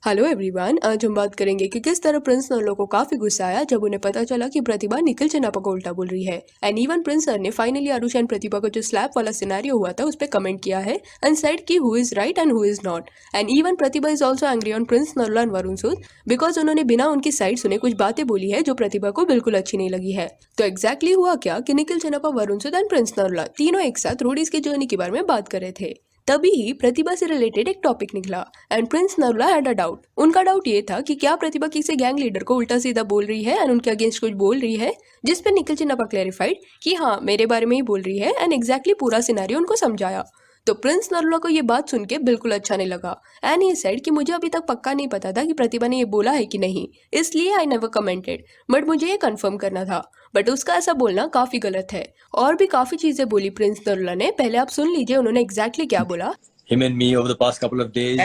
Hello everyone, आज हम बात करेंगे कि किस तरह प्रिंस नर्लो को काफी गुस्सा आया जब उन्हें पता चला कि प्रतिभा निखिल चिन्नापा को उल्टा बोल रही है। एंड इवन प्रिंस सर ने फाइनली आरुषि एंड प्रतिभा को जो स्लैप वाला सिनेरियो हुआ था उस पर कमेंट किया है एंड सेड कि who is right and who is not. And even Pratibha is also angry on Prince Narula and Varun Sood because उन्होंने बिना उनकी साइड सुने कुछ बातें बोली है जो प्रतिभा को बिल्कुल अच्छी नहीं लगी है। तो एग्जैक्टली हुआ क्या कि निखिल चिन्नापा, वरुण सूद एंड प्रिंस नर्ला तीनों एक साथ रोडीज की जर्नी के बारे में बात कर रहे थे। तभी ही प्रतिभा से रिलेटेड एक टॉपिक निकला and Prince Narula had a doubt. उनका डाउट ये था कि क्या प्रतिभा किसी गैंग लीडर को उल्टा सीधा बोल रही है एंड उनके अगेंस्ट कुछ बोल रही है, जिस पे निखिल चिन्नापा क्लैरिफाइड कि हाँ मेरे बारे में ही बोल रही है एंड एग्जैक्टली पूरा सिनेरियो उनको समझाया। तो प्रिंस नरुला को ये बात सुन के बिल्कुल अच्छा नहीं लगा एंड ये सेड कि मुझे अभी तक पक्का नहीं पता था कि प्रतिभा ने ये बोला है कि नहीं, इसलिए आई नेवर कमेंटेड, बट मुझे ये कंफर्म करना था। बट उसका ऐसा बोलना काफी गलत है। और भी काफी चीजें बोली प्रिंस नरुला ने, पहले आप सुन लीजिए उन्होंने एग्जैक्टली क्या बोला। him and me over the past couple of days.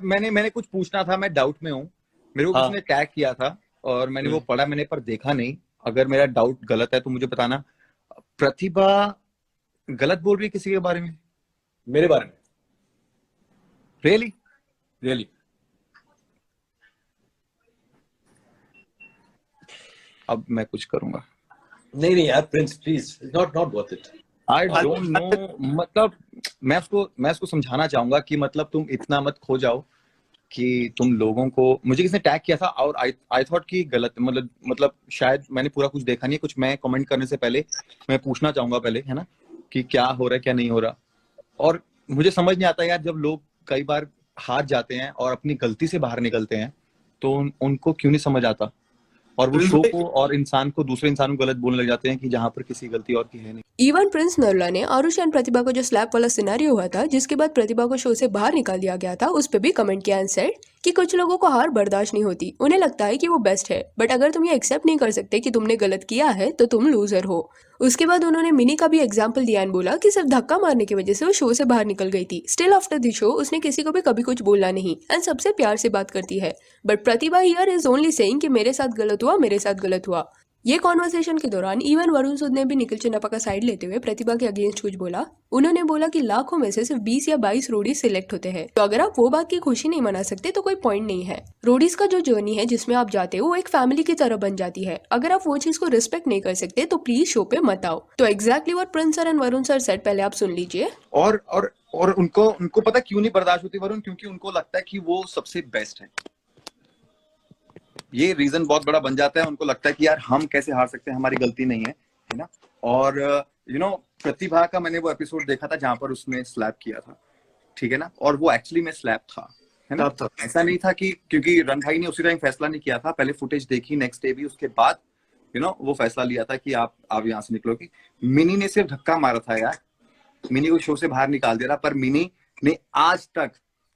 मैंने कुछ पूछना था, मैं डाउट में हूँ। मेरे को हाँ। किसी ने टैग किया था और मैंने वो पढ़ा, मैंने पर देखा नहीं। अगर मेरा डाउट गलत है तो मुझे बताना। प्रतिभा गलत बोल रही है किसी के बारे में? मेरे बारे में? रियली? अब मैं कुछ करूंगा। नहीं यार, Prince please, not worth it. I don't know, मतलब मैं उसको समझाना चाहूंगा कि मतलब तुम इतना मत खो जाओ कि तुम लोगों को। मुझे किसने टैग किया था और आई थॉट कि गलत, मतलब शायद मैंने पूरा कुछ देखा नहीं है। कुछ मैं कमेंट करने से पहले मैं पूछना चाहूंगा पहले, है ना, कि क्या हो रहा है क्या नहीं हो रहा। और मुझे समझ नहीं आता यार, जब लोग कई बार हार जाते हैं और अपनी गलती से बाहर निकलते हैं तो उनको क्यों नहीं समझ आता, और वो शो को और इंसान को, दूसरे इंसान को गलत बोलने लग जाते हैं कि जहां पर किसी गलती और की है नहीं। इवन प्रिंस नरुला ने आरुषि एंड प्रतिभा को जो स्लैप वाला सिनेरियो हुआ था जिसके बाद प्रतिभा को शो से बाहर निकाल दिया गया था उस पर भी कमेंट किया एंड सेड कि कुछ लोगों को हार बर्दाश्त नहीं होती, उन्हें लगता है कि वो बेस्ट है, बट अगर तुम ये एक्सेप्ट नहीं कर सकते कि तुमने गलत किया है तो तुम लूजर हो। उसके बाद उन्होंने मिनी का भी एग्जाम्पल दिया एंड बोला कि सिर्फ धक्का मारने की वजह से वो शो से बाहर निकल गई थी। स्टिल आफ्टर द शो उसने किसी को भी कभी कुछ बोला नहीं एंड सबसे प्यार से बात करती है। But Pratibha here is only saying कि मेरे साथ गलत हुआ। ये कॉन्वर्सेशन के दौरान इवन वरुण सूद ने भी निखिल चिन्नापा का साइड लेते हुए प्रतिभा के अगेंस्ट कुछ बोला। उन्होंने बोला कि लाखों में से सिर्फ 20 या 22 रोडीज सिलेक्ट होते हैं, तो अगर आप वो बात की खुशी नहीं मना सकते तो कोई पॉइंट नहीं है। रोडीज का जो जर्नी है जिसमें आप जाते हो वो एक फैमिली की तरह बन जाती है। अगर आप वो चीज को रिस्पेक्ट नहीं कर सकते तो प्लीज शो पे मत आओ। तो exactly what Prince sir and Varun sir said पहले आप सुन लीजिए। और उनको पता क्यों नहीं बर्दाश्त होती वरुण? क्योंकि उनको लगता है कि वो सबसे बेस्ट है। ये रीजन बहुत बड़ा बन जाता है। उनको लगता है कि यार हम कैसे हार सकते हैं, हमारी गलती नहीं है ना। और प्रतिभा का मैंने वो एपिसोड देखा था जहां पर उसने स्लैप किया था, ठीक है ना, और वो एक्चुअली में स्लैप था, है ना। ऐसा नहीं था कि क्योंकि रन भाई ने उसी टाइम फैसला नहीं किया था, पहले फुटेज देखी नेक्स्ट डे भी, उसके बाद वो फैसला लिया था कि आप यहाँ से निकलोगी। मिनी ने सिर्फ धक्का मारा था यार, मिनी को शो से बाहर निकाल दिया था, पर मिनी ने आज तक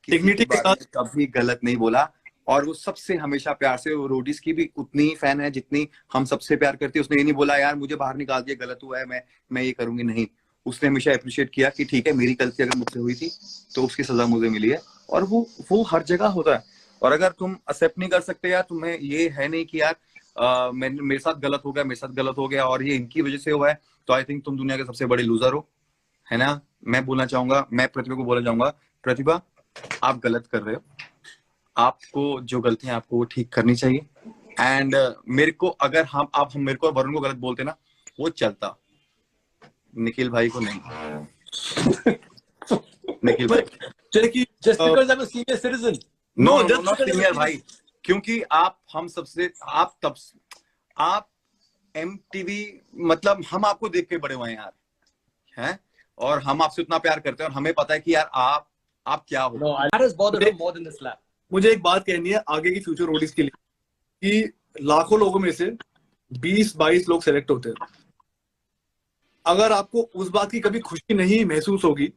डिग्निटी के साथ कभी गलत नहीं बोला। और वो सबसे हमेशा प्यार से, वो रोडीज की भी उतनी ही फैन है जितनी हम सबसे प्यार करती है। उसने ये नहीं बोला यार मुझे बाहर निकाल दिया, गलत हुआ है, मैं ये करूंगी, नहीं। उसने हमेशा अप्रिशिएट किया कि ठीक है मेरी गलती अगर मुझसे हुई थी तो उसकी सजा मुझे मिली है। और वो हर जगह होता है। और अगर तुम एक्सेप्ट नहीं कर सकते यार, तुम्हें ये है नहीं कि यार मेरे साथ गलत हो गया और ये इनकी वजह से हुआ है, तो आई थिंक तुम दुनिया के सबसे बड़े लूजर हो, है ना। मैं प्रतिभा को बोलना चाहूंगा, प्रतिभा आप गलत कर रहे हो, आपको जो गलतियां आपको वो ठीक करनी चाहिए। एंड मेरे को अगर आप मेरे को वरुण को गलत बोलते ना, वो चलता, निखिल भाई को नहीं। निखिल भाई just because I'm a senior citizen. No not senior भाई, क्योंकि आप MTV, मतलब हम आपको देख के बड़े हुए हैं यार, हैं, और हम आपसे उतना प्यार करते हैं और हमें पता है कि यार आप क्या हो। No, that has bothered me more than this slap. मुझे एक बात कहनी है आगे की फ्यूचर रोडीज के लिए कि लाखों लोगों में से 20-22 लोग सेलेक्ट होते हैं। अगर आपको उस बात की कभी खुशी नहीं महसूस होगी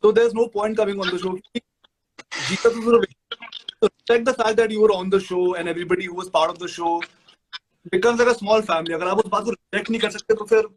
तो there is no point coming on the show. जीता तो सिर्फ respect the fact that you were on the show and everybody who was part of the show becomes like a small family. अगर आप उस बात को रिस्पेक्ट नहीं कर सकते तो फिर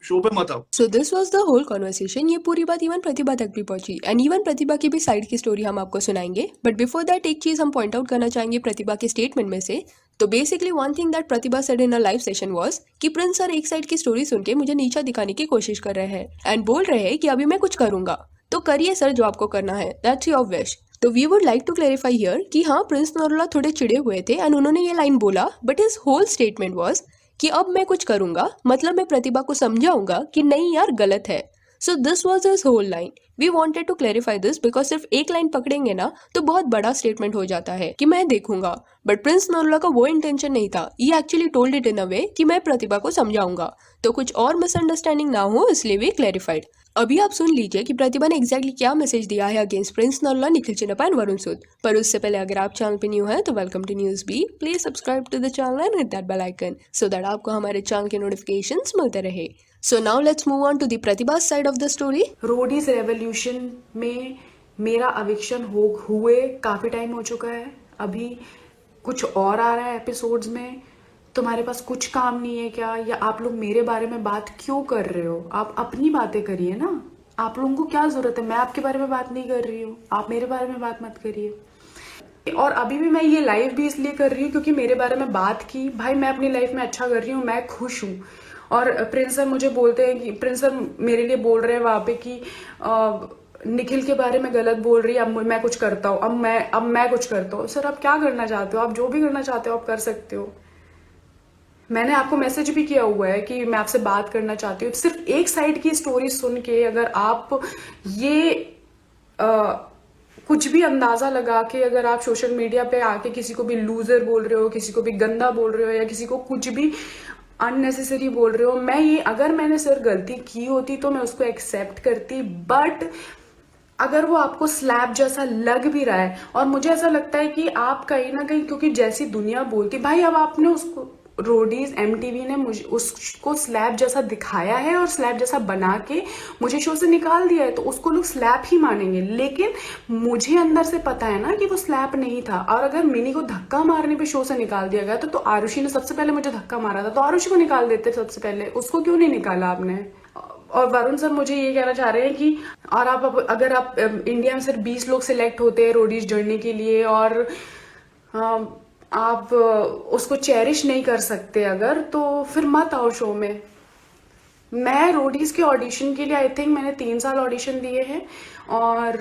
शो पे मत आओ। So this was the whole conversation. ये पूरी बात इवन प्रतिभा तक भी पहुंची एंड इवन प्रतिभा की भी साइड की स्टोरी हम आपको सुनाएंगे। बट बिफोर दैट एक चीज हम पॉइंट आउट करना चाहेंगे प्रतिभा के स्टेटमेंट में से। तो basically one thing that Pratibha said in a live session was कि प्रिंस सर एक साइड की स्टोरी सुन के मुझे नीचा दिखाने की कोशिश कर रहे हैं एंड बोल रहे हैं कि अभी मैं कुछ करूंगा, तो करिए सर जो आपको करना है, दैट्स योर विश। तो we would like to clarify here कि हाँ प्रिंस नरूला थोड़े चिड़े हुए थे एंड उन्होंने ये लाइन बोला, but his whole statement was कि अब मैं कुछ करूंगा, मतलब मैं प्रतिभा को समझाऊंगा कि नहीं यार गलत है। So this was his whole line. We wanted to clarify this because सिर्फ एक लाइन पकड़ेंगे ना तो बहुत बड़ा स्टेटमेंट हो जाता है कि मैं देखूंगा, बट प्रिंस नरूला का वो इंटेंशन नहीं था। ये एक्चुअली टोल्ड इट इन अ वे कि मैं प्रतिभा को समझाऊंगा, तो कुछ और मिसअंडरस्टैंडिंग ना हो इसलिए भी क्लैरिफाइड। अभी आप सुन लीजिए कि प्रतिभा ने एग्जैक्टली क्या मैसेज दिया है against Prince Narula, Nikhil Chinnappa and Varun Sood. पर उससे पहले अगर आप चैनल पे न्यू हैं तो welcome to news B. Please subscribe to the channel and hit that bell icon so that आपको हमारे चैनल के नोटिफिकेशंस मिलते रहे। So now let's move on to the Pratibha side of the story. Roadies Revolution में मेरा अविक्शन हुए काफ़ी time हो चुका है। अभी कुछ और आ रहा है एपिसोड्स में। तुम्हारे पास कुछ काम नहीं है क्या, या आप लोग मेरे बारे में बात क्यों कर रहे हो? आप अपनी बातें करिए ना, आप लोगों को क्या ज़रूरत है? मैं आपके बारे में बात नहीं कर रही हूँ, आप मेरे बारे में बात मत करिए। और अभी भी मैं ये लाइव भी इसलिए कर रही हूँ क्योंकि मेरे बारे में बात की। भाई मैं अपनी लाइफ में अच्छा कर रही हूँ, मैं खुश हूँ। और प्रिंस सर मुझे बोलते हैं कि प्रिंस सर मेरे लिए बोल रहे हैं वहाँ पे कि निखिल के बारे में गलत बोल रही है, अब मैं कुछ करता हूँ, अब मैं कुछ करता हूँ। सर आप क्या करना चाहते हो? आप जो भी करना चाहते हो आप कर सकते हो। मैंने आपको मैसेज भी किया हुआ है कि मैं आपसे बात करना चाहती हूँ। सिर्फ एक साइड की स्टोरी सुन के अगर आप ये कुछ भी अंदाजा लगा के अगर आप सोशल मीडिया पे आके किसी को भी लूजर बोल रहे हो, किसी को भी गंदा बोल रहे हो, या किसी को कुछ भी अननेसेसरी बोल रहे हो, अगर मैंने सर गलती की होती तो मैं उसको एक्सेप्ट करती। बट अगर वो आपको स्लैब जैसा लग भी रहा है, और मुझे ऐसा लगता है कि आप कहीं ना कहीं, क्योंकि जैसी दुनिया बोलती, भाई अब आपने उसको रोडीज एमटीवी ने मुझे उसको स्लैब जैसा दिखाया है और स्लैब जैसा बना के मुझे शो से निकाल दिया है, तो उसको लोग स्लैब ही मानेंगे। लेकिन मुझे अंदर से पता है ना कि वो स्लैब नहीं था। और अगर मिनी को धक्का मारने पे शो से निकाल दिया गया तो आरुषि ने सबसे पहले मुझे धक्का मारा था, तो आरुषि को निकाल देते सबसे पहले, उसको क्यों नहीं निकाला आपने? और वरुण सर मुझे ये कहना चाह रहे हैं कि और अगर आप इंडिया में सिर्फ 20 लोग सिलेक्ट होते हैं रोडीज जर्नी के लिए, और आप उसको चेरिश नहीं कर सकते अगर, तो फिर मत आओ शो में। मैं रोडीज के ऑडिशन के लिए आई थिंक मैंने 3 साल ऑडिशन दिए हैं, और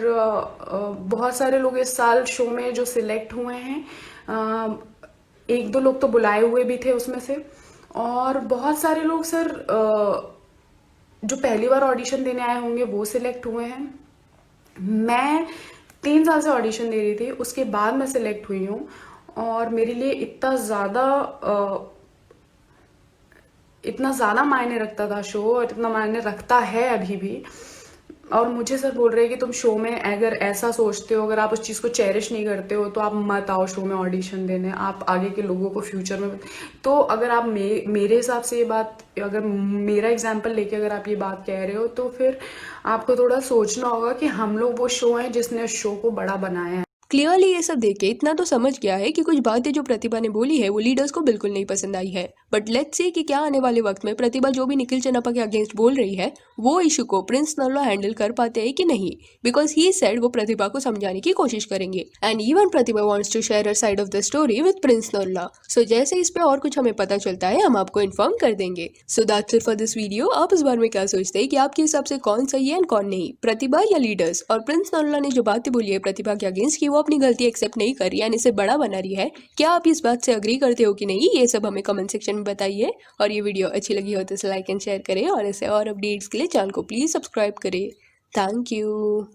बहुत सारे लोग इस साल शो में जो सिलेक्ट हुए हैं, 1-2 लोग तो बुलाए हुए भी थे उसमें से, और बहुत सारे लोग सर जो पहली बार ऑडिशन देने आए होंगे वो सिलेक्ट हुए हैं। मैं 3 साल से ऑडिशन दे रही थी, उसके बाद मैं सिलेक्ट हुई हूँ, और मेरे लिए इतना ज़्यादा मायने रखता था शो, और इतना मायने रखता है अभी भी। और मुझे सर बोल रहे हैं कि तुम शो में अगर ऐसा सोचते हो, अगर आप उस चीज़ को चेरिश नहीं करते हो, तो आप मत आओ शो में ऑडिशन देने, आप आगे के लोगों को फ्यूचर में। तो अगर आप मेरे हिसाब से ये बात, अगर मेरा एग्जाम्पल लेके अगर आप ये बात कह रहे हो, तो फिर आपको थोड़ा सोचना होगा कि हम लोग वो शो हैं जिसने उस शो को बड़ा बनाया है। क्लियरली ये सब देख के इतना तो समझ गया है कि कुछ बातें जो प्रतिभा ने बोली है वो लीडर्स को बिल्कुल नहीं पसंद आई है। बट लेट्स सी कि क्या आने वाले वक्त में प्रतिभा जो भी निखिल चिन्नप्पा के अगेंस्ट बोल रही है वो इशू को प्रिंस नरूला हैंडल कर पाते हैं कि नहीं, बिकॉज ही सेड वो प्रतिभा को समझाने की कोशिश करेंगे and even Pratibha wants to share her side of the story with Prince Narula. So जैसे इस पे और कुछ हमें पता चलता है हम आपको इन्फॉर्म कर देंगे। So that's it for this video. आप इस बारे में क्या सोचते हैं कि आपके हिसाब से कौन सही है एंड कौन नहीं, प्रतिभा या लीडर्स? और प्रिंस नरूला ने जो बातें बोली है प्रतिभा के अगेंस्ट की वो अपनी गलती एक्सेप्ट नहीं कर रही है, इसे बड़ा बना रही है, क्या आप इस बात से अग्री करते हो कि नहीं? ये सब हमें कमेंट सेक्शन में बताइए। और ये वीडियो अच्छी लगी हो तो लाइक एंड शेयर करें, और ऐसे और अपडेट्स के लिए चैनल को प्लीज सब्सक्राइब करें। Thank you.